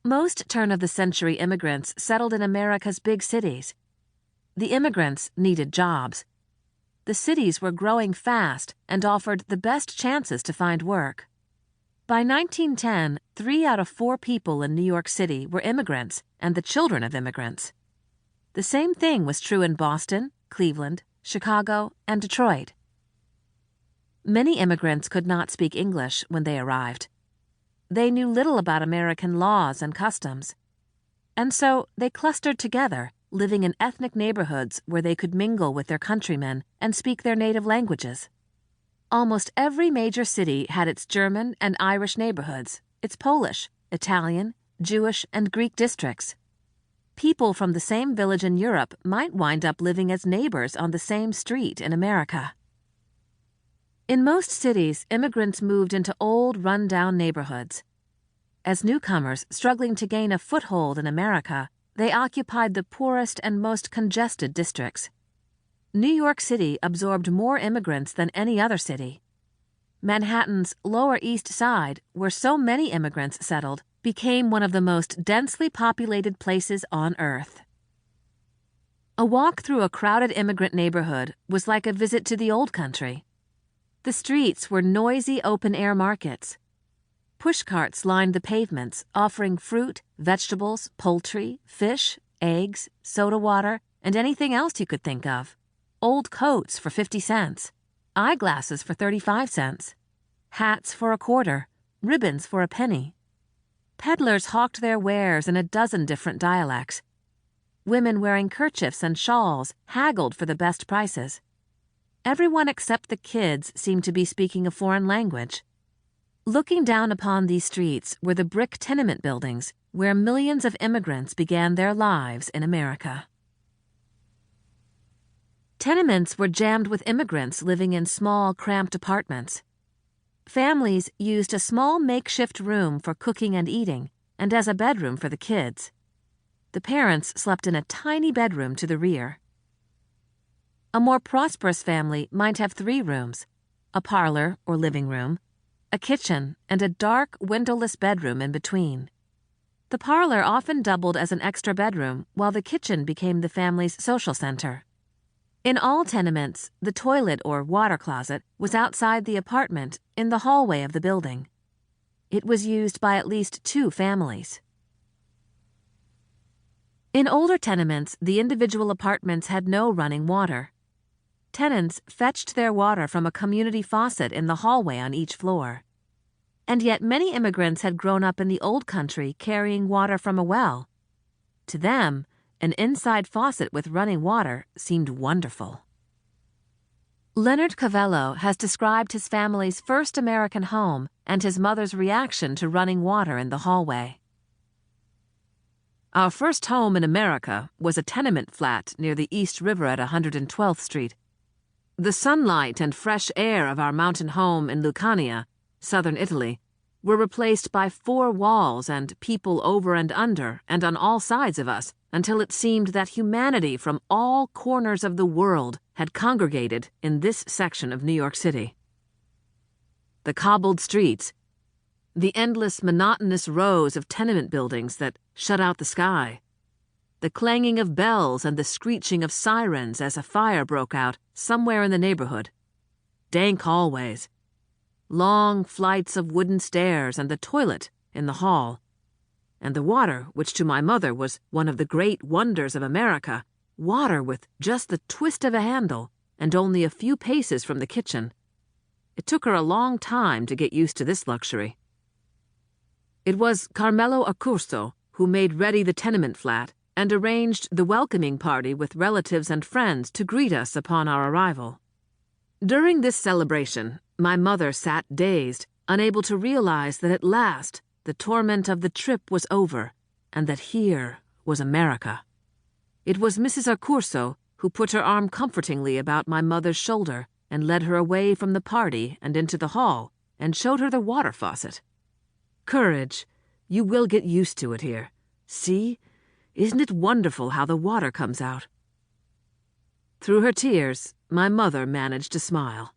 Most turn-of-the-century immigrants settled in America's big cities. The immigrants needed jobs. The cities were growing fast and offered the best chances to find work. By 1910, 3 out of 4 people in New York City were immigrants and the children of immigrants. The same thing was true in Boston, Cleveland, Chicago, and Detroit. Many immigrants could not speak English when they arrived. They knew little about American laws and customs. And so they clustered together, living in ethnic neighborhoods where they could mingle with their countrymen and speak their native languages. Almost every major city had its German and Irish neighborhoods, its Polish, Italian, Jewish, and Greek districts. People from the same village in Europe might wind up living as neighbors on the same street in America. In most cities, immigrants moved into old, run-down neighborhoods. As newcomers struggling to gain a foothold in America, they occupied the poorest and most congested districts. New York City absorbed more immigrants than any other city. Manhattan's Lower East Side, where so many immigrants settled, became one of the most densely populated places on Earth. A walk through a crowded immigrant neighborhood was like a visit to the old country. The streets were noisy open-air markets. Pushcarts lined the pavements, offering fruit, vegetables, poultry, fish, eggs, soda water, and anything else you could think of. Old coats for 50 cents, eyeglasses for 35 cents, hats for a quarter, ribbons for a penny. Peddlers hawked their wares in a dozen different dialects. Women wearing kerchiefs and shawls haggled for the best prices. Everyone except the kids seemed to be speaking a foreign language. Looking down upon these streets were the brick tenement buildings where millions of immigrants began their lives in America. Tenements were jammed with immigrants living in small, cramped apartments. Families used a small makeshift room for cooking and eating, and as a bedroom for the kids. The parents slept in a tiny bedroom to the rear. A more prosperous family might have 3 rooms, a parlor or living room, a kitchen, and a dark, windowless bedroom in between. The parlor often doubled as an extra bedroom, while the kitchen became the family's social center. In all tenements, the toilet or water closet was outside the apartment in the hallway of the building. It was used by at least 2 families. In older tenements, the individual apartments had no running water. Tenants fetched their water from a community faucet in the hallway on each floor. And yet many immigrants had grown up in the old country carrying water from a well. To them, an inside faucet with running water seemed wonderful. Leonard Covello has described his family's first American home and his mother's reaction to running water in the hallway. Our first home in America was a tenement flat near the East River at 112th Street. The sunlight and fresh air of our mountain home in Lucania, southern Italy, were replaced by 4 walls and people over and under and on all sides of us, until it seemed that humanity from all corners of the world had congregated in this section of New York City. The cobbled streets, the endless monotonous rows of tenement buildings that shut out the sky, the clanging of bells and the screeching of sirens as a fire broke out somewhere in the neighborhood, dank hallways, long flights of wooden stairs and the toilet in the hall, and the water, which to my mother was one of the great wonders of America, water with just the twist of a handle and only a few paces from the kitchen. It took her a long time to get used to this luxury. It was Carmelo Accurso who made ready the tenement flat and arranged the welcoming party with relatives and friends to greet us upon our arrival. During this celebration, my mother sat dazed, unable to realize that at last the torment of the trip was over, and that here was America. It was Mrs. Accurso who put her arm comfortingly about my mother's shoulder and led her away from the party and into the hall and showed her the water faucet. "Courage. You will get used to it here. See? Isn't it wonderful how the water comes out?" Through her tears, my mother managed to smile.